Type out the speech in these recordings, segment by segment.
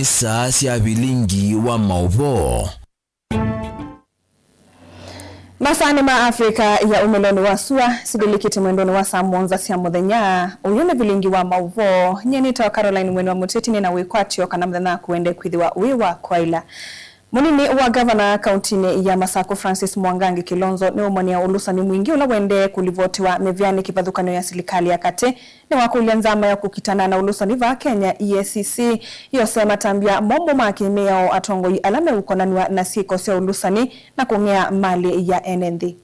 nisa cia bilingi wa mauvo. Masani ma Afrika ya umeloni wa sua sidilikiti mwendoni wa saa mwonza cia muthenya uyone bilingi wa mauvo nyenita wa Caroline Mwene wa Muteti na wikwatio kana mthenya kuende kwithiwa wiwa kwaila. Munini wa gavana kauntini ya Masako Francis Mwangangi Kilonzo ni umwania ulusani mwingi ula wende kulivotiwa mevyani kipathukano ya serikali ya kate ni wakulia nzama ya kukitana na ulusani va Kenya EACC yosema tambia mombo maki meo atongoi alame ukonanwa na siko sya ulusani na kungea mali ya NND.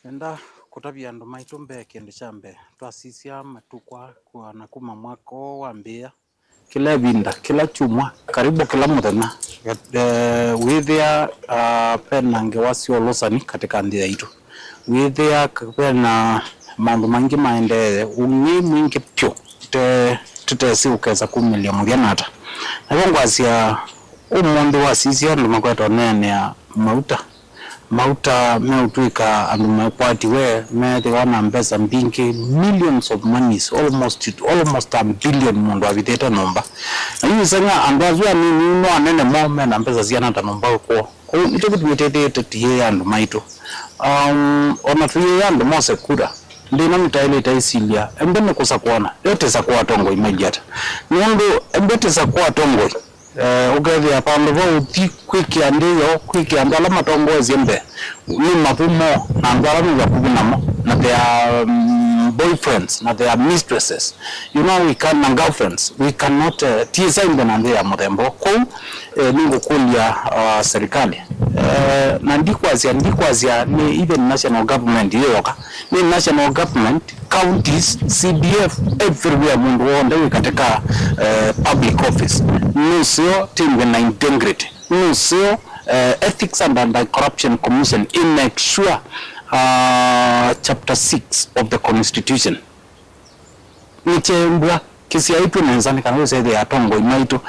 Enda kutabia ndo maitumbe kende chambe twasisia matukwa kwa nakuma mwako wa mbea kila binda kila chumwa karibu kila muthenya withia penange wasio losani katika ndia itu withia pena mambo mangi maende ungi mwingi pyo tutesi ukeza kumilia murianata na ngwasia umundu wasisia ndo makweta nene ya mauta meutuika andu mekwati we mete wana mbesa mbingi millions of monies almost a billion mundu avitete nomba na hiyo sanga andazwa nini no anene mome na mbesa ziana ta nomba ko itokuti mitete tiye andu maito ona tuye andu mose kura ndina mutaile taisilia embene kusakwana yote sakwa tongo immediate nundu embete sakwa tongo ugevya pando vo uti kwiki andiyo kwiki andala matongo ezembe ni mapumo na andala ni yakubinamo na their boyfriends na their mistresses we can and girlfriends we cannot tisa imbe na ndia mrembo ko ningo kulia serikali na ndikwazia ni even national government yoka ni national government counties CDF everywhere mundu wonde katika public office nusio timbe na integrity nusio ethics and anti-corruption commission in make sure chapter 6 of the constitution nichembwa kisi yaitu nenzani kana yose ya tongo imaitu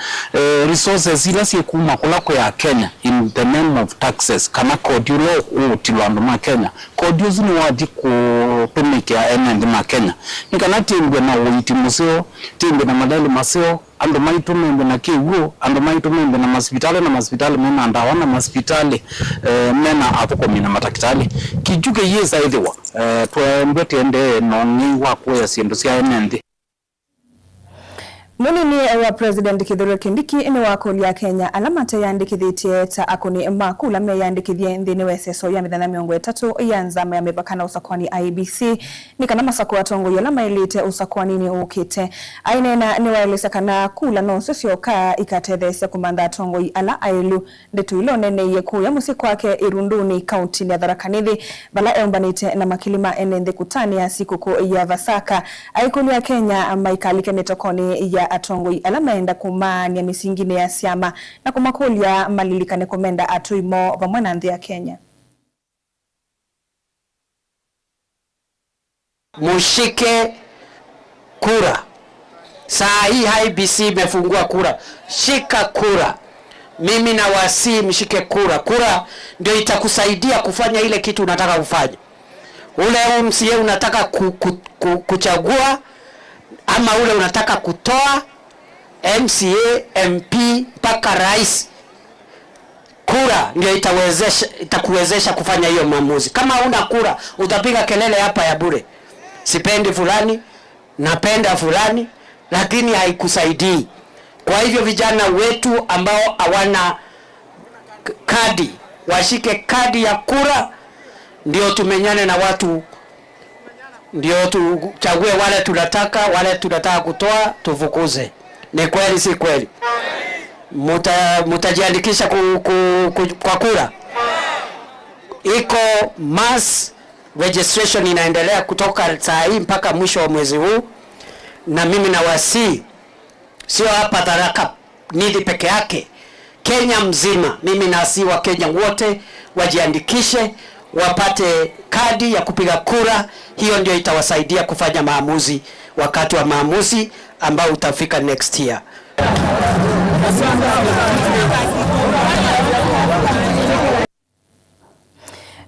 resources ila si kuma kulako ya Kenya in the name of taxes kana kodi lo utilwando ma Kenya kodi zini wadi kutumike ya NND ma Kenya nikana timbwe na uiti museo timbwe na madali maseo ando maitu membe na kiwo ando maitu membe na hospitali mena andawana hospitali mena apoko mina matakitali kijuke yesa edhiwa tuembe tiende noni wa kwa siendo sia NND. Munini wa President Kithure Kindiki ni wakulia Kenya alamata yandikithitie ta akuni makula me yandikithie nthini weseso ya mithana miongo 3 ya nzama ya mipakana usakwani IBC ni kana masako atongo yalama ilite usakwani ni ukite ainena ni waelesa kana kula no sosioka ikatethese kumanda atongo ala ailu ndetu ilo nene yeku ya musiko wake Irunduni kaunti ya Tharaka Nithi bala embanite na makilima enende kutani ya siku ya Vasaka aikulia Kenya maikalike netokoni ya atongoi alamaenda kumania misingine ya siama na kumakulia malilikane komenda atuimo vamwana nthi ya Kenya. Mushike kura. Saa hii IBC imefungua kura. Shika kura. Mimi na wasi mshike kura. Kura ndio itakusaidia kufanya ile kitu unataka kufanya. Ule MCA unataka kuchagua ama ule unataka kutoa MCA, MP mpaka rais. Kura ndio itakuwezesha kufanya hiyo maamuzi. Kama una kura utapiga kelele hapa ya bure. Sipendi fulani, napenda fulani, lakini haikusaidii. Kwa hivyo vijana wetu ambao hawana kadi, washike kadi ya kura ndio tumenyane na watu. Ndio tuchague wale tunataka kutoa tufukuze. Ni kweli si kweli? Mutajiandikisha kwa kura. Iko mass registration inaendelea kutoka saa hii mpaka mwisho wa mwezi huu. Na mimi na wasi sio hapa Tharaka Nithi peke yake, Kenya mzima. Mimi na wasi wa Kenya wote wajiandikishe wapate kadi ya kupiga kura. Hiyo ndio itawasaidia kufanya maamuzi wakati wa maamuzi ambao utafika next year.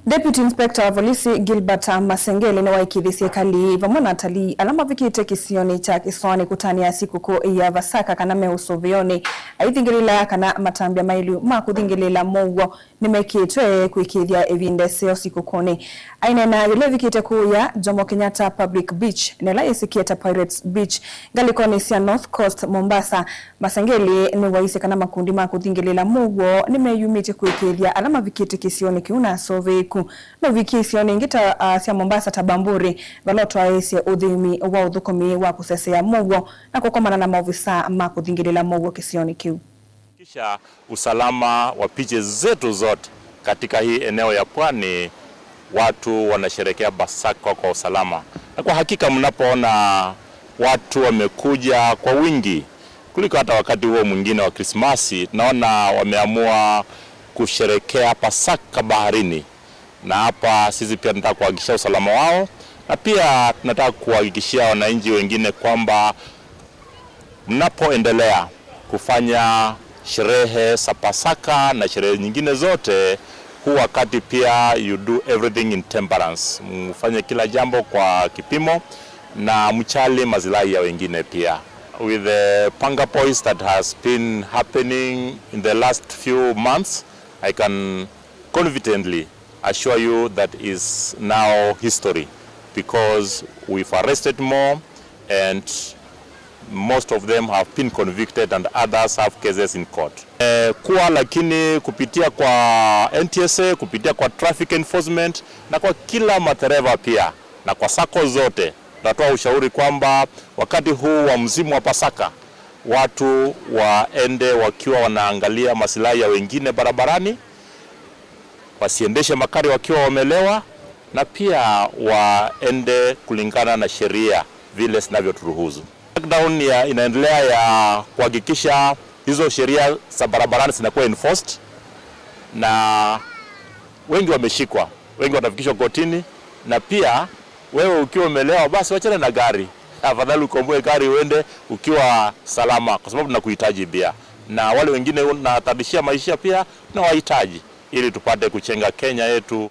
Deputy Inspector wa Polisi Gilbert Masengeli ni waikithia serikali vamwe na atalii alama vikite kisioni cha Kiswani kutania sikukuu ya Vasaka kana meusuvioni aithingilila kana matambia mailu makuthingilila mugwo nimekitwe kwikithia evinde seo sikukuni aina na yule vikite kuu ya Jomo Kenyatta Public Beach nela isikieta Pirates Beach galikoni cia North Coast Mombasa. Masengeli ni waise kana makundi makuthingilila mugwo nimeyumite kwikithia alama vikite kisioni kiuna sove no vikisio ningita cia Mombasa tabamburi balotwa aisi uthimi wa uthukumi wa kusesea mugwo na kukomana na maofisa makuthingilila mugwo kisioni kiu. Kisha usalama wa beaches zetu zote katika hii eneo ya pwani, watu wanasherekea Pasaka kwa usalama. Na kwa hakika mnapoona watu wamekuja kwa wingi kuliko hata wakati huo mwingine wa Krismasi, tunaona wameamua kusherekea Pasaka baharini. Na hapa sisi pia tunataka kuhakikisha usalama wao, na pia tunataka kuhakikishia wananchi wengine kwamba mnapoendelea kufanya sherehe za Pasaka na sherehe nyingine zote, huu wakati pia you do everything in temperance. Mfanye kila jambo kwa kipimo na mchali maslahi ya wengine pia. With the panga poise that has been happening in the last few months, I can confidently assure you that is now history, because we've arrested more and most of them have been convicted and others have cases in court. Kuwa lakini kupitia kwa NTSA, kupitia kwa traffic enforcement na kwa kila madereva pia na kwa sako zote, natoa ushauri kwamba wakati huu wa msimu wa Pasaka watu waende wakiwa wanaangalia maslahi ya wengine barabarani, wasiendeshe magari wakiwa wamelewa, na pia waende kulingana na sheria vile zinavyoturuhusu. Lockdown inaendelea ya kuhakikisha hizo sheria za barabarani zinakuwa enforced, na wengi wameshikwa, wengi watafikishwa kotini. Na pia wewe ukiwa umelewa basi wachana na gari, afadhali ukomboe gari uende ukiwa salama, kwa sababu tunakuhitaji pia, na wale wengine unahatishia maisha pia tunawahitaji ili tupate kuchenga Kenya yetu.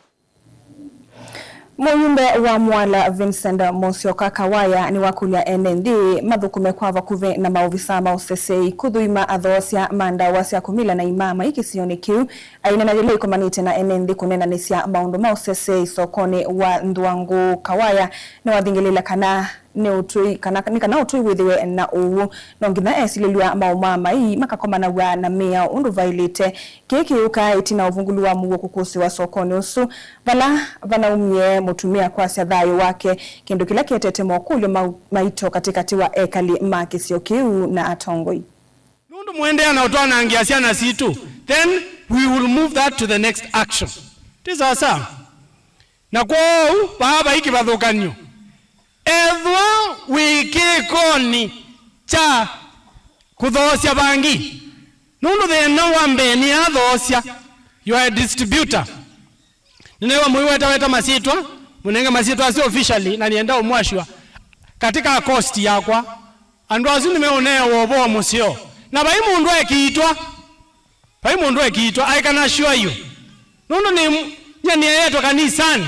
Muyumbe wa Mwala Vincent Musyoka Kawaya ni wakulia NND mathukume kwa vakuve na maofisa mausesei kuthuima athocia mandawa cia kumila na imama ikisioni kiu aina na yele ikomanite na NND kunena nisia maundu mausesei sokoni wa Ndwangu. Kawaya ni wathingilila kana ni utui withiwe na uwu nongina esililwa maumama ii makakomana wa na mea undu vailite kiki uka itina uvungulu wa mugo kukusi wa sokoni usu vala umye mutumia kwa siadhayo wake kindu kila kietete mokulyo maito katikati wa ekali makisio kiu na atongoi nundu muendea na utoa na angiasia na situ, then we will move that to the next action. Tisa saa na kwa baba iki bathukanyo edwa wikikoni cha kuthocia bangi nundu thina wambe ni athocia. You are a distributor. Ninewa muiweta masitwa munenga masitwa asio officially na nienda umwashwa katika cost yakwa andu azu nimeonea wobo musio na bai mundu ekiitwa I can assure you nundu ni nyani yetu kanisani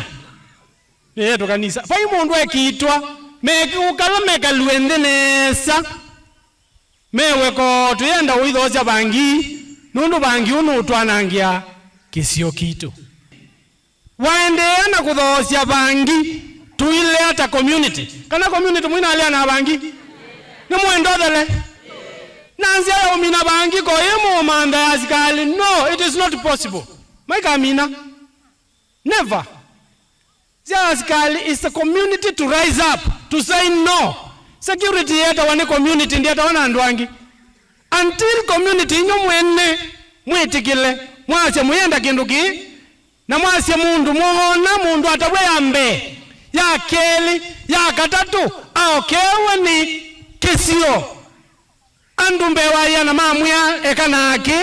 yetu kanisa bai mundu ekiitwa mekukala mekaluende nesa meweko tuyenda uithocia bangi nundu bangi unu utwanangia kisio kitu waendea na kuthocia bangi tuile hata community kana community mwina alia na bangi ni muendothele nanzia ya umina bangi ko yemo manda ya askali. No, it is not possible. Maika amina never. Zia askali is the community to rise up to say no. Security yeta wane community ndiye tawana andwangi until community inyo mwene mwetikile mwase muyenda kinduki na mwase mundu muona mundu atawe ambe ya keli ya katatu aokewe ni kisio andu mbewa ya na mamwya ekanaki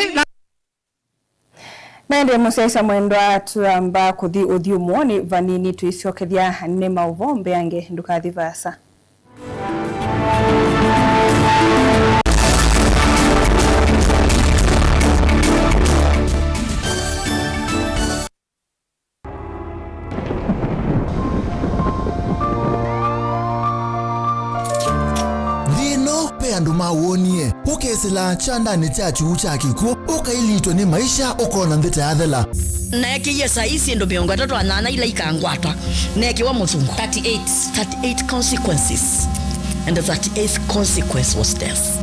Nende musesa mwendo atuamba kuthi uthiumwo ni vanini tuicokethia ni mauvombe yange ndukathi vasa. andu mawuonie ukesela chandani chachu cha kikuo ukailitwa ni maisha ukona nthita yathela neke yesa isi ndo 38 ila ikangwata neke wa muzungu 38 consequences and the 38th consequence was death.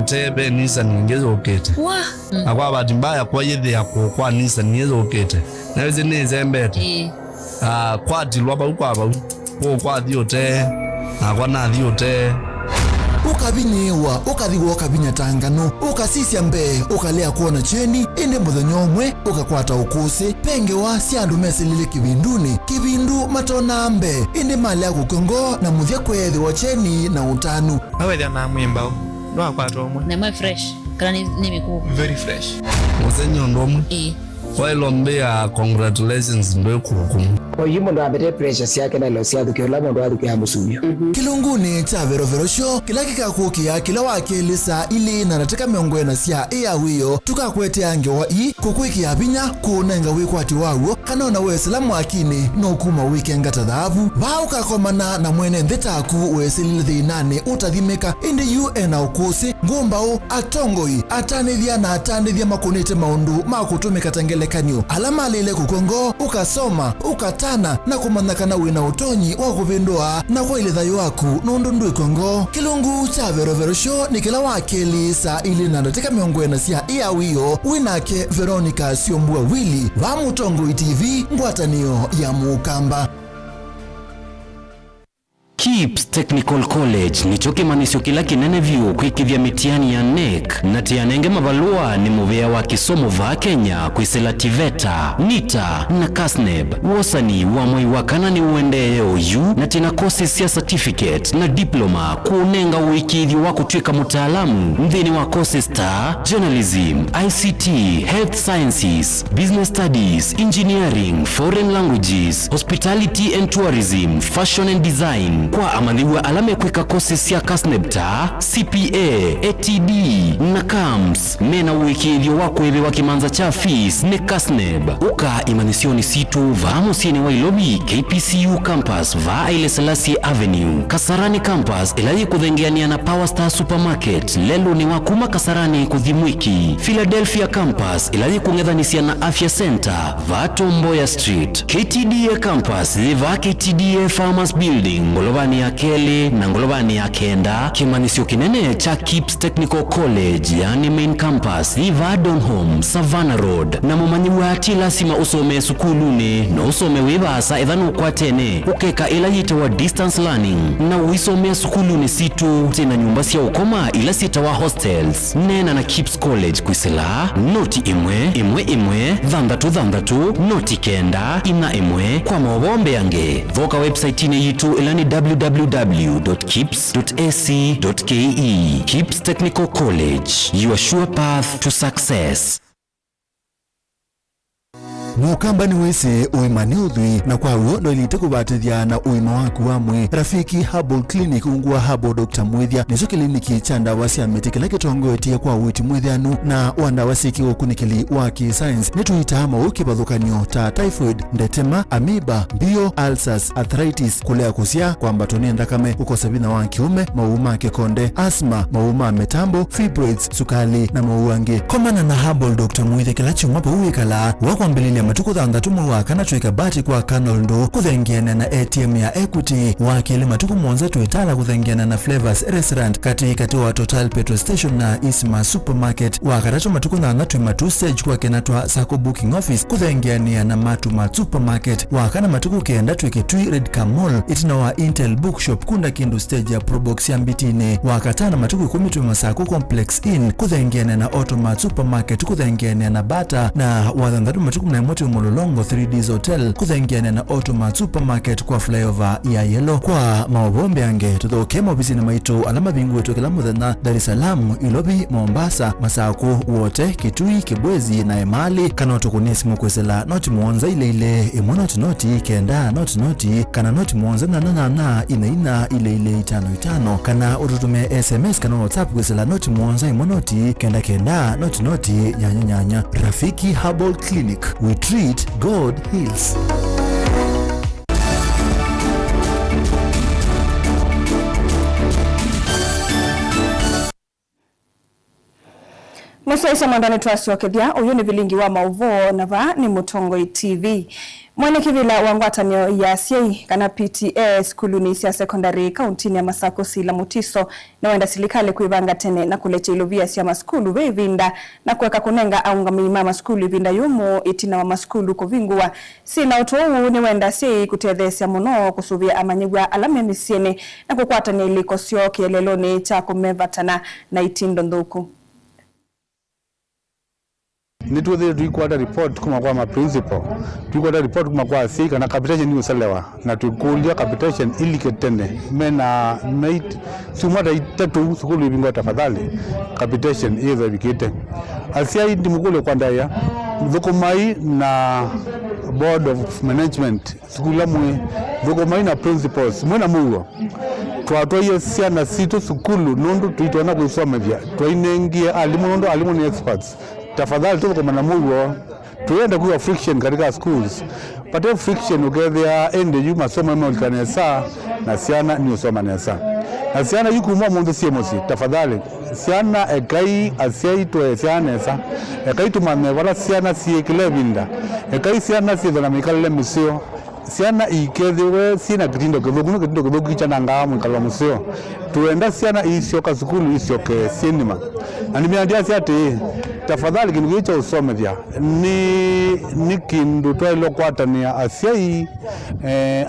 Tebe nisa ningezo ukete akwa bati mbaya kwa yedhe yako kwa nisa ningezo ukete naweze neze mbete kwa dilwaba ukwaba kwa diote akwa na diote ukabinyewa ukathiwa ukabinyatangano ukasisya mbe ukalea kuona cheni indi muthenya umwe ukakwata ukusi pengewa syandu meselile kibindu matona mbe indi mali akukongo na muthya kwethiwa cheni na utanu awethia na mwimbao no akwata umwe na mwe fresh kana ni miku very fresh musenyo ndomu wailombea congratulations ndo kuhukumu oyimo ndo abete precious yake na losia tukiola ndo adukia musuyo kilunguni cha verovero show kila kikakukia kila wakelisa ili na nataka miongo na sia wiyo tukakwete ange wa kukwiki abinya kunenga wikwati wawo kanona weselamu akini no kuma weekend gatadhabu vau kakomana na mwene nthitaku weselile thinane utathimika indi na ukusi ngumbao atongoi atanithia na atanithia makunite maundu makutumika tangelekanyo alama lile kukongo ukasoma ukatana na kumanakana wina utonyi wa kuvindua na kwa ile thayo waku nundundu ikongo kilungu cha verovero show ni kila wakeli saa ili na nataka miongo na sia wiyo winake Veronica Siombua Willy va Mutongo TV ngwatanio ya Mukamba. KIPS Technical College nicho kimanisho kila kinene vyuo kwikithia mitiani ya NEC na tianenge mavalua ni muvea wa kisomo va Kenya kwisela TVETA, NITA na KASNEB. Wosani wa mwai wakana ni uendee OU na tina courses ya certificate na diploma kuunenga uikithi wa kutwika mutaalamu mthini wa courses ta journalism, ICT, health sciences, business studies, engineering, foreign languages, hospitality and tourism, fashion and design. Kwa amandiwa alame kweka courses ya KASNEBTA, CPA, ATD na KAMS mena uikithio wako ebe wa kimanza cha fees ne KASNEB. Uka imanisioni situ va musieni wa Ilobi KPCU campus va Haile Selassie Avenue, Kasarani campus ilayi kuthengeania na Power Star Supermarket lelo ni wakuma Kasarani kuthimwiki, Philadelphia campus ilayi kungethanisia na Afya Center va Tomboya Street, KTDA campus va KTDA Farmers Building Ngolovani ya Keli na Ngolovani ya Kenda. Kimanisio kinene cha KIPS Technical College yani main campus va Donholm Savannah Road na mumanyiwa ati lasima usome sukuluni na usome wibasa idhanu kwa tene ukeka ila yitawa distance learning na uisome sukuluni situ tena nyumba siya ukoma ila sitawa hostels nena na KIPS College kwisela noti imwe dhandatu noti kenda ina imwe kwa mawombe yange voka website ine yitu ilani www.kips.ac.ke. KIPS Technical College, your sure path to success. Mukamba ni wese uimani udhui na kwa uo ndo ilite kubatithia na uima waku wamwe. Rafiki Herbal Clinic ungua Herbal Dr. Mwithia nicho kliniki cha ndawa cia miti kila kitongoetie kwa uiti mwithianu na wandawa siki ukunikili wa ki-science nituita mauki bathukanio ta typhoid, ndetema, amoeba, bio, ulcers, arthritis, kulea kusia kwa mbatoni ndakame, ukosa bina wa kiume, mauma kekonde, asma, mauma metambo, fibroids, sukali na mauange. Komana na Herbal Dr. Mwithia kila chumapa uwekala wakwa mbilili matuku thantatu mwaka na tweka bati kwa Kanoldo kuthengiana na ATM ya Equity wakili matuku mwanza tuitala kuthengiana na Flavors Restaurant kati wa Total Petrol Station na Isma Supermarket wakatatu matuku thantatu matu stage kwa kenatwa Sako Booking Office kuthengiania na Matuma Supermarket wakana matuku kenda tweketui Red Car Mall itina wa Intel Bookshop kunda kindu stage ya Probox ya Mbitine wakatana matuku 10 Masako Complex Inn kuthengiana na Automat Supermarket kuthengiania na Bata na wathantatu matuku Mololongo 3Ds Hotel kuthengiana na Automat Supermarket kwa flyover ya Yellow. Kwa mawombe yange tuthoke mobisi na maitu alama bingu wetu kila muthenya Dar es Salaam, Ilobi, Mombasa, Masako wote Kitui, Kibwezi na Emali kana tukunesi mukwesela noti muonza ile imonoti kenda noti kana noti muonza na ina ile 55 kana ututume SMS kana WhatsApp kwesela noti muonza imonoti kenda noti nyanya. Rafiki Herbal Clinic, we treat, God heals. Musaisa mwandani twasokethia uyu ni vilingi wa mauvo na va ni Mutongoi TV. Mwene kivila wa ngwatanio ya CI kana PTA skuluni cia secondary kauntini ya Masakosi la Mutiso na wenda silikale kuivanga tene na kulecha ilovia cia maskulu vevinda na kuweka kunenga aunga mima maskulu vinda yumo itina wa maskulu kuvingua. Sina utohu ni wenda CI kutethesia muno kusuvia amanyigwa alame misiene na kukwata ni iliko sio kieleloni cha kumevatana na itindo nduku. Nituwe tuikwata report kuma kwa ma principal, tuikwata report kuma kwa sika na capitation ni usalewa na tukulia capitation ili ketene mena mate sumata itatu sukulu ibingwa tafadhali capitation hizo bikite asia ndi mukule kwa ndaya dhukumai na board of management sukula mwe dhukumai na principals mwena mugo twatwa hiyo siana sito sukulu nundu tuitona kuisoma vya twainengia alimu nundu alimu ni experts tafadhali tuko kwa namugo tuende kuwa friction katika schools pate friction ugethia ende yu masomo maulikanesa na siana ni usoma nesa na siana yuko mwa mundu siemosi tafadhali siana ekai asiaitwe siana nesa ekai tumame wala siana sieklevinda ekai siana sivana mikale misio siana ikedhiwe sina kitindo kidogo kichana ngamu kalwa musio tuenda siana isio ka skulu isio ke cinema animiandia siate tafadhali kindu kicho usome vya ni kindu twailo kwatania asiai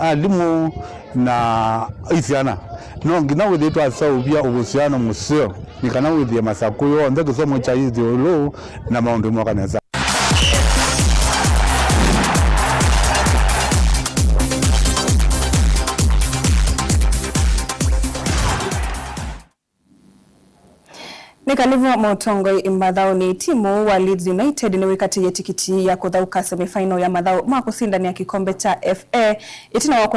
alimu na isiana no ngina withi twasaubia ubusiano musio nikana withi masakuyo ndege somo cha hizi olo na maundu mwakaneza. Nikalivu Mutongoi imbathao ni timu wa Leeds United ni wikati ya tikiti ya kuthauka semifinal ya mathao makusindania kikombe cha FA itina wakwa